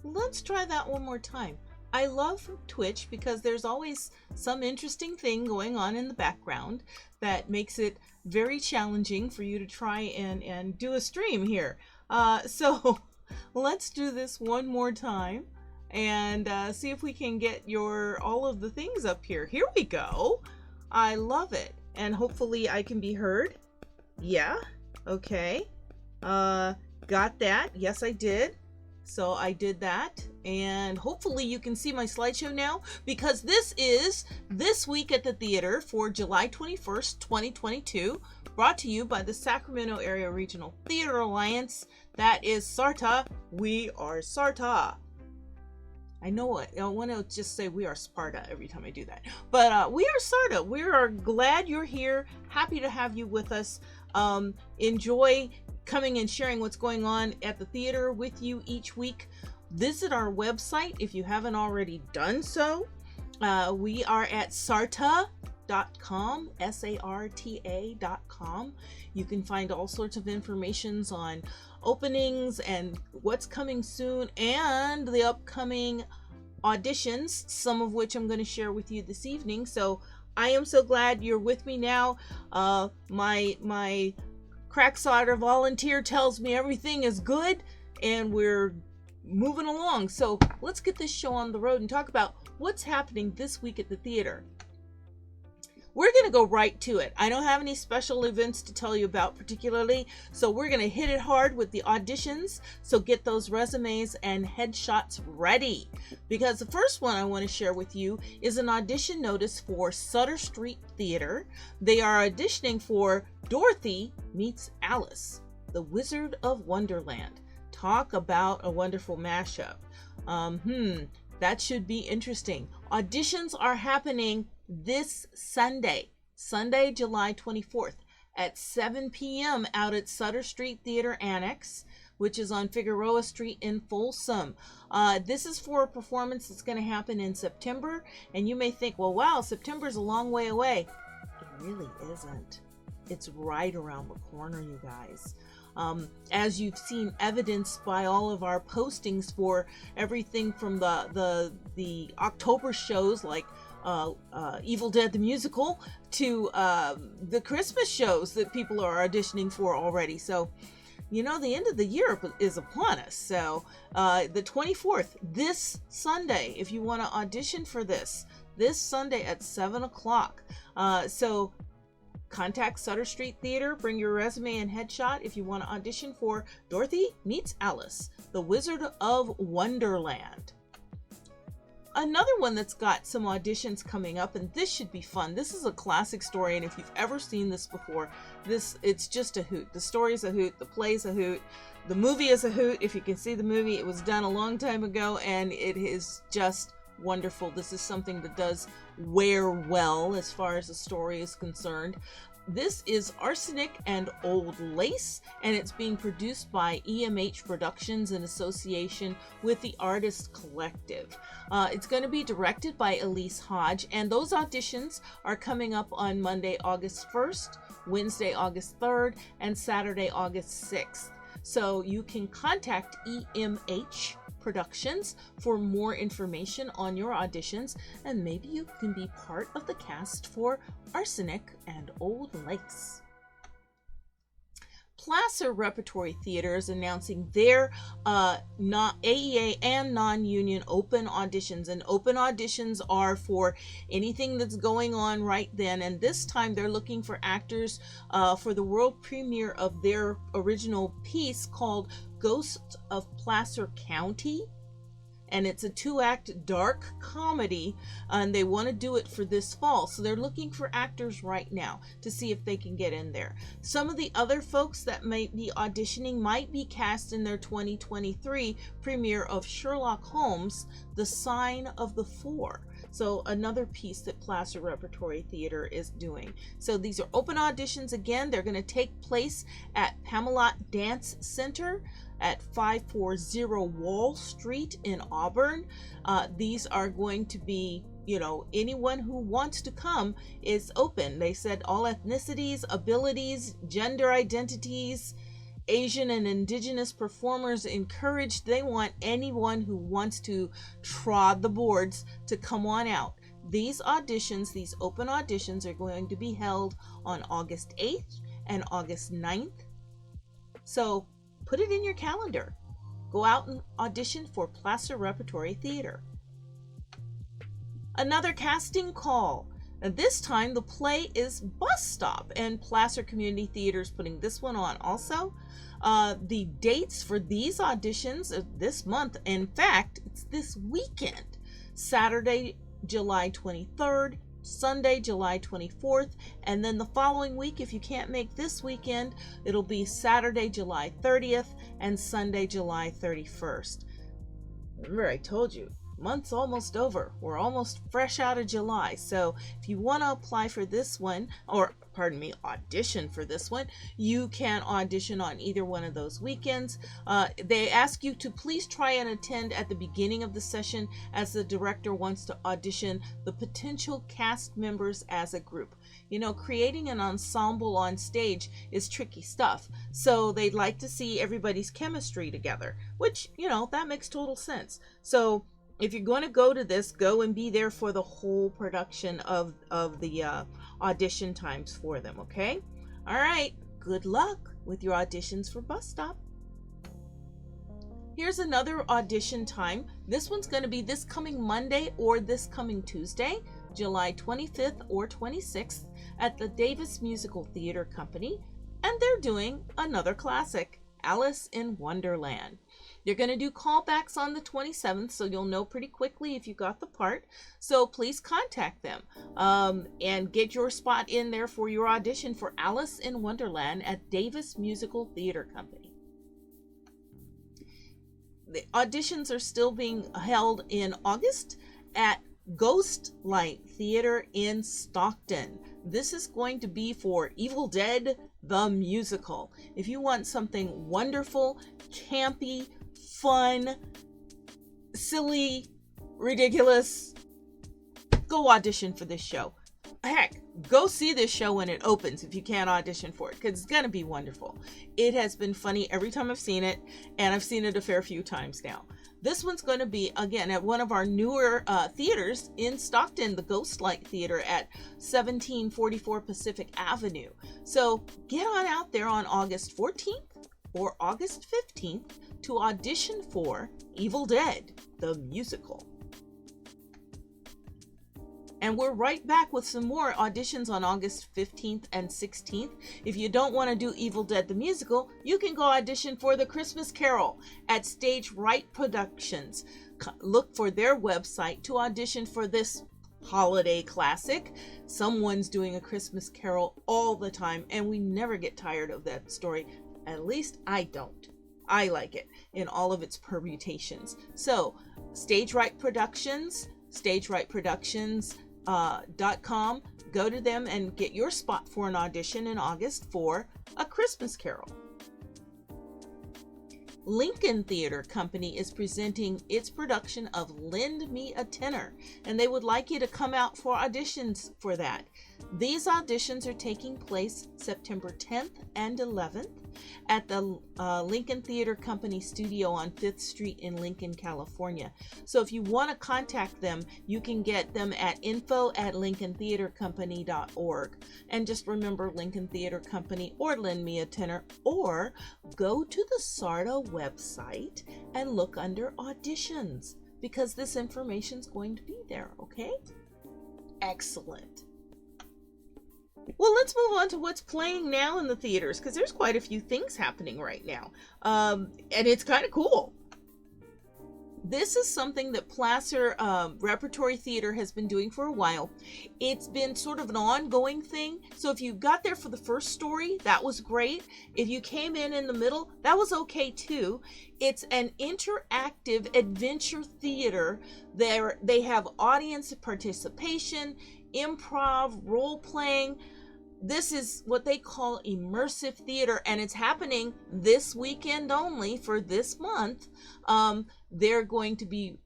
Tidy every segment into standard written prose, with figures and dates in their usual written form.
Let's try that one more time. I love Twitch because there's always some interesting thing going on in the background that makes it very challenging for you to try and do a stream here. So let's do this one more time and see if we can get all of the things up here. Here we go. I love it. And hopefully I can be heard. Yeah. Okay. Got that. Yes, I did. So I did that, and hopefully you can see my slideshow now, because this is This Week at the Theater for July 21st, 2022, brought to you by the Sacramento Area Regional Theater Alliance. That is SARTA. We are SARTA. I know it. I want to just say we are Sparta every time I do that. But we are SARTA. We are glad you're here. Happy to have you with us. Enjoy coming and sharing what's going on at the theater with you each week. Visit our website if you haven't already done so. We are at sarta.com, sarta.com. You can find all sorts of informations on openings and what's coming soon and the upcoming auditions, some of which I'm going to share with you this evening. So I am so glad you're with me now. My crack solder volunteer tells me everything is good and we're moving along. So let's get this show on the road and talk about what's happening this week at the theater. We're going to go right to it. I don't have any special events to tell you about particularly, so we're going to hit it hard with the auditions. So get those resumes and headshots ready, because the first one I want to share with you is an audition notice for Sutter Street Theater. They are auditioning for Dorothy Meets Alice, the Wizard of Wonderland. Talk about a wonderful mashup. That should be interesting. Auditions are happening this Sunday, July 24th at 7 p.m. out at Sutter Street Theater Annex, which is on Figueroa Street in Folsom. This is for a performance that's going to happen in September, and you may think, well, wow, September's a long way away. It really isn't. It's right around the corner, you guys. As you've seen evidenced by all of our postings for everything from the October shows like Evil Dead the Musical to the Christmas shows that people are auditioning for already. So, you know, the end of the year is upon us. So the 24th, this Sunday, if you want to audition for this Sunday at 7 o'clock. So contact Sutter Street Theater, bring your resume and headshot if you want to audition for Dorothy Meets Alice, the Wizard of Wonderland. Another one that's got some auditions coming up, and this should be fun. This is a classic story, and if you've ever seen this before, it's just a hoot. The story's a hoot, the play's a hoot, the movie is a hoot. If you can see the movie, it was done a long time ago, and it is just wonderful. This is something that does wear well as far as the story is concerned. This is Arsenic and Old Lace, and it's being produced by EMH Productions in association with the Artist Collective. It's going to be directed by Elise Hodge, and those auditions are coming up on Monday, August 1st, Wednesday, August 3rd, and Saturday, August 6th. So you can contact EMH Productions for more information on your auditions, and maybe you can be part of the cast for Arsenic and Old Lace. Placer Repertory Theater is announcing their AEA and non-union open auditions, and open auditions are for anything that's going on right then, and this time they're looking for actors for the world premiere of their original piece called Ghosts of Placer County, and it's a 2-act dark comedy, and they want to do it for this fall, so they're looking for actors right now to see if they can get in there. Some of the other folks that might be auditioning might be cast in their 2023 premiere of Sherlock Holmes, The Sign of the Four. So another piece that Placer Repertory Theater is doing. So these are open auditions. Again, they're going to take place at Pamelot Dance Center at 540 Wall Street in Auburn. These are going to be, anyone who wants to come is open. They said all ethnicities, abilities, gender identities, Asian and Indigenous performers encouraged. They want anyone who wants to trod the boards to come on out. These auditions, these open auditions, are going to be held on August 8th and August 9th. So put it in your calendar. Go out and audition for Placer Repertory Theater. Another casting call. And this time the play is Bus Stop, and Placer Community Theater is putting this one on also. The dates for these auditions are this month. In fact, it's this weekend. Saturday, July 23rd, Sunday, July 24th, and then the following week, if you can't make this weekend, it'll be Saturday, July 30th, and Sunday, July 31st. Remember, I told you, month's almost over. We're almost fresh out of July. So if you want to apply for this one, or pardon me, audition for this one, you can audition on either one of those weekends. They ask you to please try and attend at the beginning of the session, as the director wants to audition the potential cast members as a group. You know, creating an ensemble on stage is tricky stuff. So they'd like to see everybody's chemistry together, which, you know, that makes total sense. So if you're going to go to this, go and be there for the whole production of the audition times for them, okay? All right, good luck with your auditions for Bus Stop. Here's another audition time. This one's going to be this coming Monday or this coming Tuesday, July 25th or 26th at the Davis Musical Theater Company, and they're doing another classic, Alice in Wonderland. They're going to do callbacks on the 27th, so you'll know pretty quickly if you got the part. So please contact them and get your spot in there for your audition for Alice in Wonderland at Davis Musical Theater Company. The auditions are still being held in August at Ghost Light Theater in Stockton. This is going to be for Evil Dead, the musical. If you want something wonderful, campy, fun, silly, ridiculous, go audition for this show. Heck, go see this show when it opens if you can't audition for it, because it's going to be wonderful. It has been funny every time I've seen it, and I've seen it a fair few times now. This one's going to be, again, at one of our newer theaters in Stockton, the Ghost Light Theater at 1744 Pacific Avenue. So get on out there on August 14th or August 15th to audition for Evil Dead, the musical. And we're right back with some more auditions on August 15th and 16th. If you don't want to do Evil Dead the musical, you can go audition for The Christmas Carol at Stage Right Productions. Look for their website to audition for this holiday classic. Someone's doing A Christmas Carol all the time, and we never get tired of that story. At least I don't. I like it in all of its permutations. So, Stage Right Productions, stagerightproductions.com. Go to them and get your spot for an audition in August for A Christmas Carol. Lincoln Theater Company is presenting its production of Lend Me a Tenor, and they would like you to come out for auditions for that. These auditions are taking place September 10th and 11th at the Lincoln Theater Company studio on 5th Street in Lincoln, California. So if you want to contact them, you can get them at info@lincolntheatercompany.org. And just remember Lincoln Theater Company or Lend Me a Tenor, or go to the SARTA website and look under auditions, because this information's going to be there, okay? Excellent. Well, let's move on to what's playing now in the theaters, because there's quite a few things happening right now. And it's kind of cool. This is something that Placer Repertory Theater has been doing for a while. It's been sort of an ongoing thing. So if you got there for the first story, that was great. If you came in the middle, that was okay too. It's an interactive adventure theater. They have audience participation, improv, role-playing. This is what they call immersive theater, and it's happening this weekend only for this month. They're going to be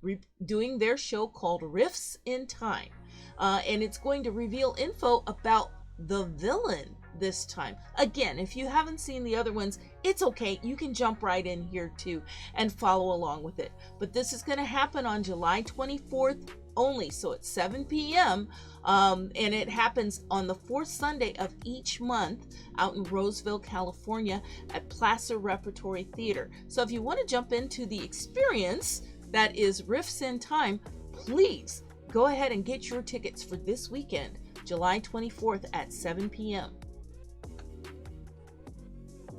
doing their show called Rifts in Time, and it's going to reveal info about the villain this time. Again, if you haven't seen the other ones, it's okay. You can jump right in here too and follow along with it. But this is going to happen on July 24th only, so it's 7 p.m. And it happens on the fourth Sunday of each month out in Roseville, California at Placer Repertory Theater. So if you want to jump into the experience that is Riffs in Time, please go ahead and get your tickets for this weekend, July 24th at 7 p.m.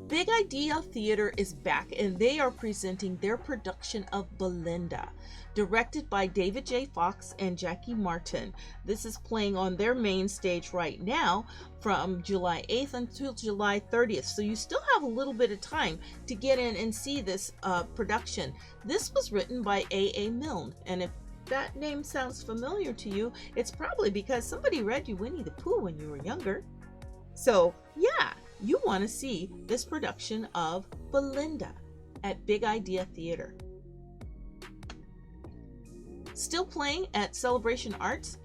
Big Idea Theater is back, and they are presenting their production of Belinda, directed by David J. Fox and Jackie Martin. This is playing on their main stage right now from July 8th until July 30th. So you still have a little bit of time to get in and see this production. This was written by A.A. Milne, and if that name sounds familiar to you, it's probably because somebody read you Winnie the Pooh when you were younger. So yeah, you want to see this production of Belinda at Big Idea Theater. Still playing at Celebration Arts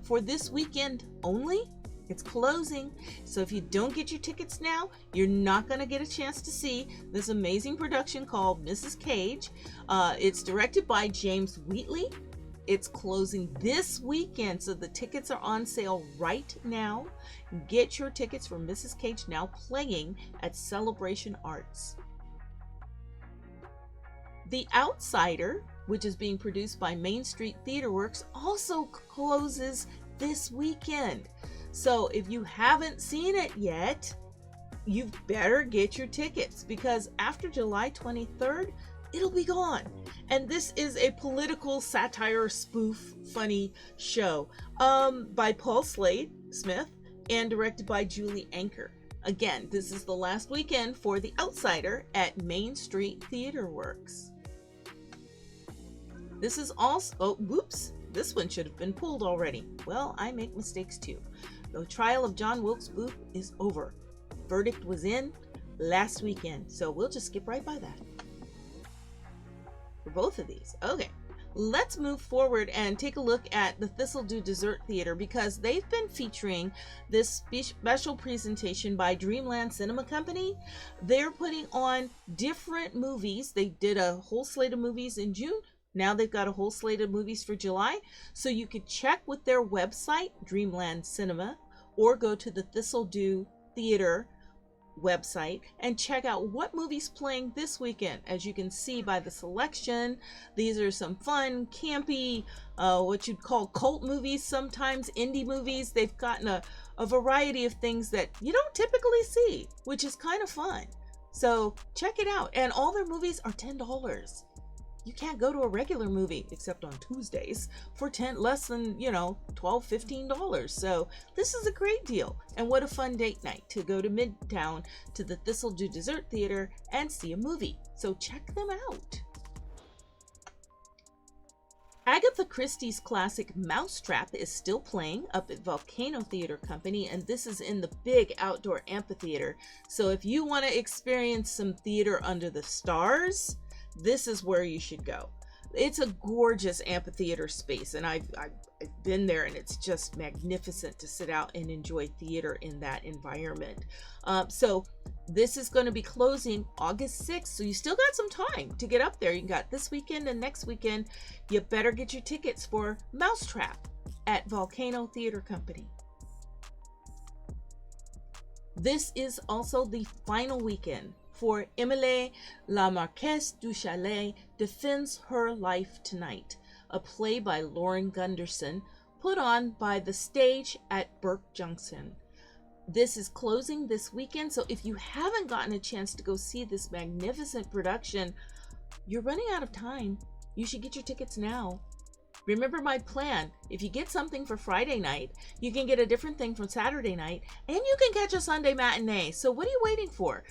for this weekend only. It's closing, so if you don't get your tickets now, you're not going to get a chance to see this amazing production called Mrs. Cage. It's directed by James Wheatley. It's closing this weekend, so the tickets are on sale right now. Get your tickets for Mrs. Cage, now playing at Celebration Arts. The Outsider, which is being produced by Main Street Theater Works, also closes this weekend. So if you haven't seen it yet, you better get your tickets, because after July 23rd, it'll be gone. And this is a political satire spoof funny show by Paul Slade Smith and directed by Julie Anker. Again, this is the last weekend for The Outsider at Main Street Theater Works. This is also, oh, whoops, this one should have been pulled already. Well, I make mistakes too. The trial of John Wilkes Booth is over. Verdict was in last weekend, so we'll just skip right by that for both of these. Okay, let's move forward and take a look at the Thistledew Dessert Theater, because they've been featuring this special presentation by Dreamland Cinema Company. They're putting on different movies. They did a whole slate of movies in June. Now they've got a whole slate of movies for July. So you could check with their website, Dreamland Cinema, or go to the Thistledew Theater website and check out what movies playing this weekend. As you can see by the selection, these are some fun, campy, what you'd call cult movies, sometimes indie movies. They've gotten a variety of things that you don't typically see, which is kind of fun. So check it out. And all their movies are $10. You can't go to a regular movie, except on Tuesdays, for less than, $12, $15. So this is a great deal. And what a fun date night to go to Midtown to the Thistledew Dessert Theater and see a movie. So check them out. Agatha Christie's classic Mousetrap is still playing up at Volcano Theater Company, and this is in the big outdoor amphitheater. So if you want to experience some theater under the stars, this is where you should go. It's a gorgeous amphitheater space, and I've been there, and it's just magnificent to sit out and enjoy theater in that environment. So this is going to be closing August 6th, so you still got some time to get up there. You got this weekend and next weekend. You better get your tickets for Mousetrap at Volcano Theater Company. This is also the final weekend for Emilie La Marquise du Chalet Defends Her Life Tonight, a play by Lauren Gunderson, put on by The Stage at Burke Junction. This is closing this weekend, so if you haven't gotten a chance to go see this magnificent production, you're running out of time. You should get your tickets now. Remember my plan. If you get something for Friday night, you can get a different thing from Saturday night, and you can catch a Sunday matinee. So what are you waiting for?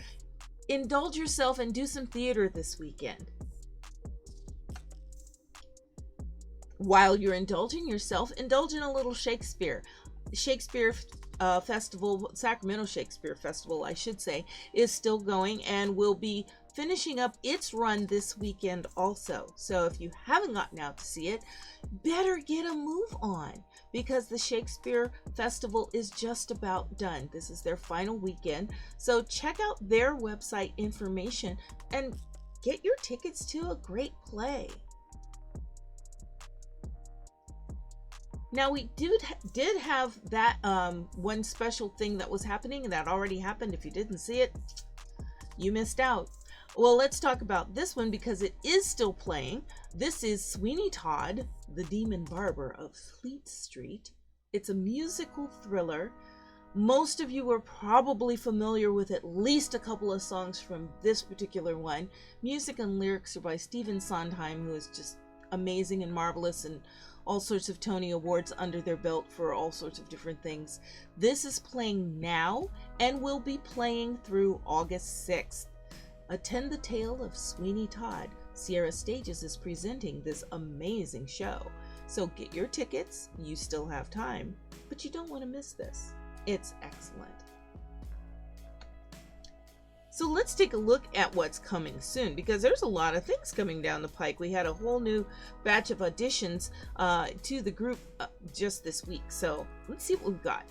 Indulge yourself and do some theater this weekend. While you're indulging yourself, indulge in a little Shakespeare. Festival, Sacramento Shakespeare Festival, I should say, is still going and will be finishing up its run this weekend also. So if you haven't gotten out to see it, better get a move on, because the Shakespeare Festival is just about done. This is their final weekend. So check out their website information and get your tickets to a great play. Now, we did have that one special thing that was happening, and that already happened. If you didn't see it, you missed out. Well, let's talk about this one because it is still playing. This is Sweeney Todd, the Demon Barber of Fleet Street. It's a musical thriller. Most of you are probably familiar with at least a couple of songs from this particular one. Music and lyrics are by Stephen Sondheim, who is just amazing and marvelous, and all sorts of Tony Awards under their belt for all sorts of different things. This is playing now and will be playing through August 6th. Attend the Tale of Sweeney Todd. Sierra Stages is presenting this amazing show. So get your tickets, you still have time, but you don't want to miss this. It's excellent. So let's take a look at what's coming soon, because there's a lot of things coming down the pike. We had a whole new batch of auditions to the group just this week. So let's see what we've got.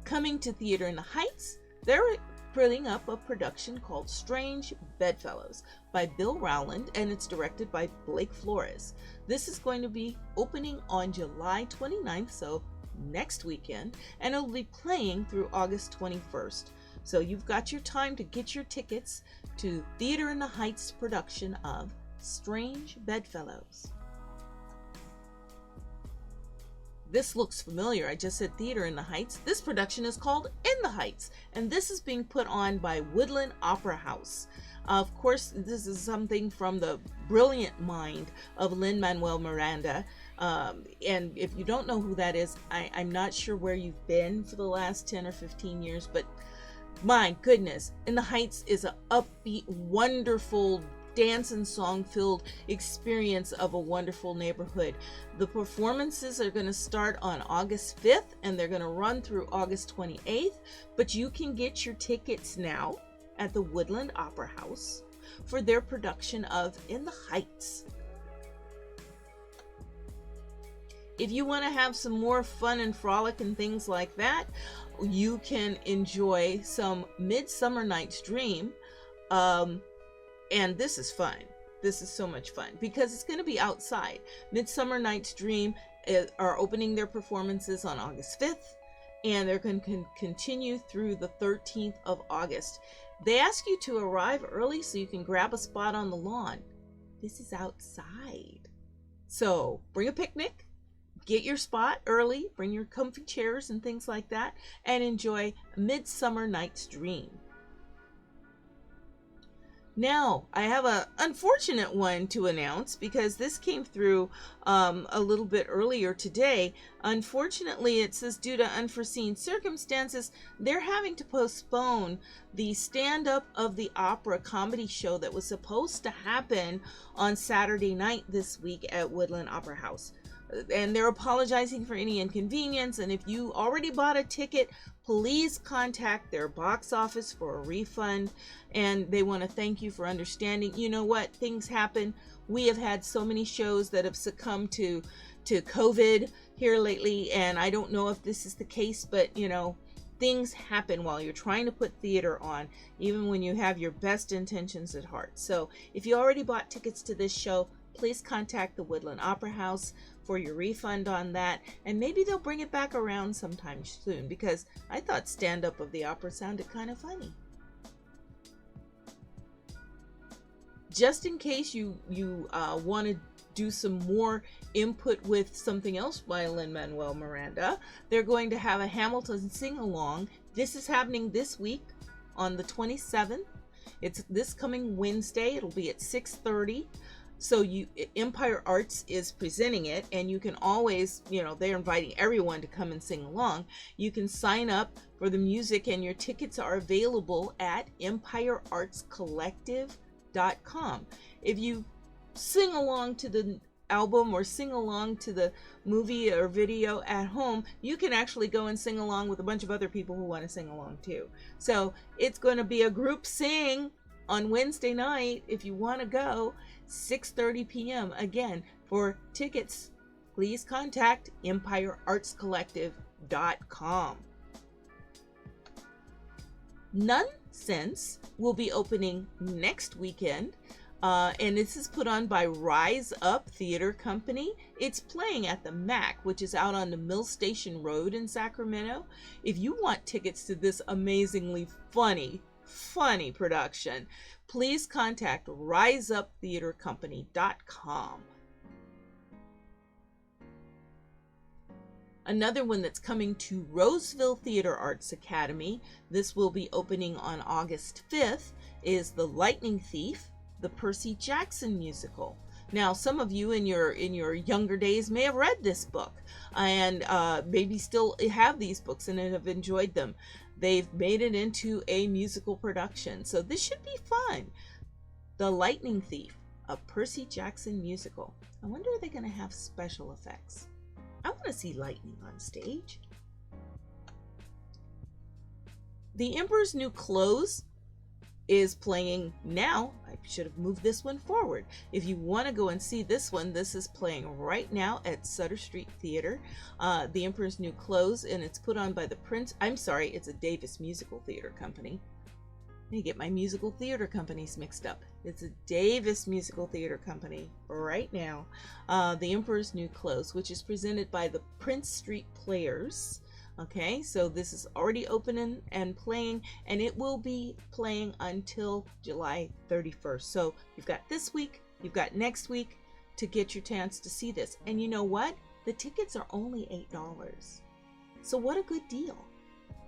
Coming to Theater in the Heights, they're putting up a production called Strange Bedfellows by Bill Rowland, and it's directed by Blake Flores. This is going to be opening on July 29th, so next weekend, and it'll be playing through August 21st. So you've got your time to get your tickets to Theater in the Heights production of Strange Bedfellows. This looks familiar. I just said Theater in the Heights. This production is called In the Heights, and this is being put on by Woodland Opera House. Of course, this is something from the brilliant mind of Lin-Manuel Miranda. And if you don't know who that is, I'm not sure where you've been for the last 10 or 15 years, but my goodness, In the Heights is an upbeat, wonderful, dance and song filled experience of a wonderful neighborhood. The performances are going to start on August 5th and they're going to run through August 28th, but you can get your tickets now at the Woodland Opera House for their production of In the Heights. If you want to have some more fun and frolic and things like that, you can enjoy some Midsummer Night's Dream. And this is fun. This is so much fun because it's going to be outside. Midsummer Night's Dream are opening their performances on August 5th, and they're going to continue through the 13th of August. They ask you to arrive early so you can grab a spot on the lawn. This is outside. So bring a picnic, get your spot early, bring your comfy chairs and things like that, and enjoy Midsummer Night's Dream. Now, I have an unfortunate one to announce because this came through a little bit earlier today. Unfortunately, it says due to unforeseen circumstances, they're having to postpone the stand-up of the opera comedy show that was supposed to happen on Saturday night this week at Woodland Opera House. And they're apologizing for any inconvenience, and if you already bought a ticket, please contact their box office for a refund, and they want to thank you for understanding. You know what? Things happen. We have had so many shows that have succumbed to COVID here lately, and I don't know if this is the case, but you know, things happen while you're trying to put theater on, even when you have your best intentions at heart. So if you already bought tickets to this show, please contact the Woodland Opera House for your refund on that, and maybe they'll bring it back around sometime soon, because I thought stand-up of the opera sounded kind of funny. Just in case you want to do some more input with something else by Lin-Manuel Miranda, they're going to have a Hamilton sing-along. This is happening this week on the 27th. It's this coming Wednesday. It'll be at 6:30. So Empire Arts is presenting it, and you can always, they're inviting everyone to come and sing along. You can sign up for the music, and your tickets are available at empireartscollective.com. If you sing along to the album or sing along to the movie or video at home, you can actually go and sing along with a bunch of other people who want to sing along too. So it's going to be a group sing on Wednesday night if you want to go. 6:30 p.m. Again, for tickets, please contact empireartscollective.com. Nonsense will be opening next weekend, and this is put on by Rise Up Theater Company. It's playing at the MAC, which is out on the Mill Station Road in Sacramento. If you want tickets to this amazingly funny production, please contact riseuptheatercompany.com. Another one that's coming to Roseville Theater Arts Academy, this will be opening on August 5th, is The Lightning Thief, the Percy Jackson musical. Now, some of you in your younger days may have read this book and maybe still have these books and have enjoyed them. They've made it into a musical production, so this should be fun. The Lightning Thief, a Percy Jackson musical. I wonder if they're going to have special effects. I want to see lightning on stage. The Emperor's New Clothes is playing now. I should have moved this one forward. If you want to go and see this one, this is playing right now at Sutter Street Theater. The Emperor's New Clothes, and it's put on by the it's a Davis Musical Theater Company. I get my musical theater companies mixed up. It's a Davis Musical Theater Company right now. The Emperor's New Clothes, which is presented by the Prince Street Players. Okay, so this is already open and playing, and it will be playing until July 31st. So you've got this week, you've got next week to get your chance to see this. And you know what? The tickets are only $8. So what a good deal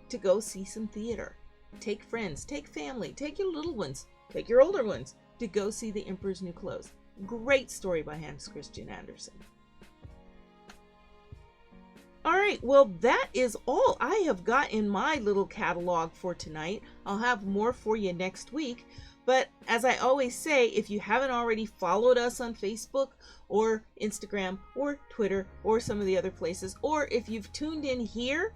to go see some theater. Take friends, take family, take your little ones, take your older ones to go see The Emperor's New Clothes. Great story by Hans Christian Andersen. All right, well, that is all I have got in my little catalog for tonight. I'll have more for you next week. But as I always say, if you haven't already followed us on Facebook or Instagram or Twitter or some of the other places, or if you've tuned in here,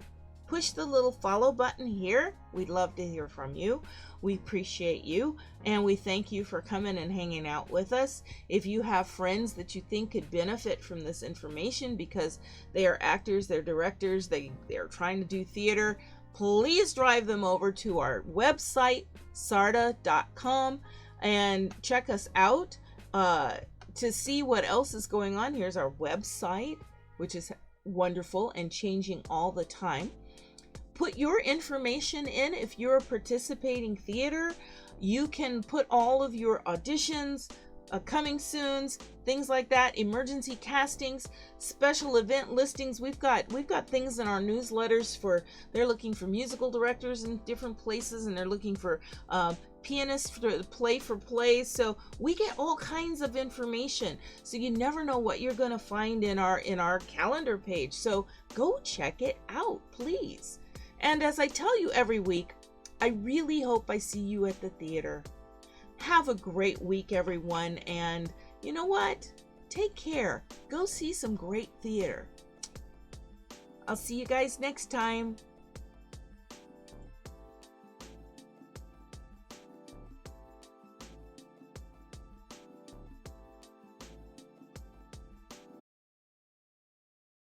push the little follow button here. We'd love to hear from you. We appreciate you, and we thank you for coming and hanging out with us. If you have friends that you think could benefit from this information because they are actors, they're directors, they're trying to do theater, please drive them over to our website, sarda.com, and check us out to see what else is going on. Here's our website, which is wonderful and changing all the time. Put your information in. If you're a participating theater, you can put all of your auditions, coming soons, things like that, emergency castings, special event listings. We've got things in our newsletters they're looking for musical directors in different places, and they're looking for pianists to play for plays. So we get all kinds of information. So you never know what you're going to find in our calendar page. So go check it out, please. And as I tell you every week, I really hope I see you at the theater. Have a great week, everyone. And you know what? Take care. Go see some great theater. I'll see you guys next time.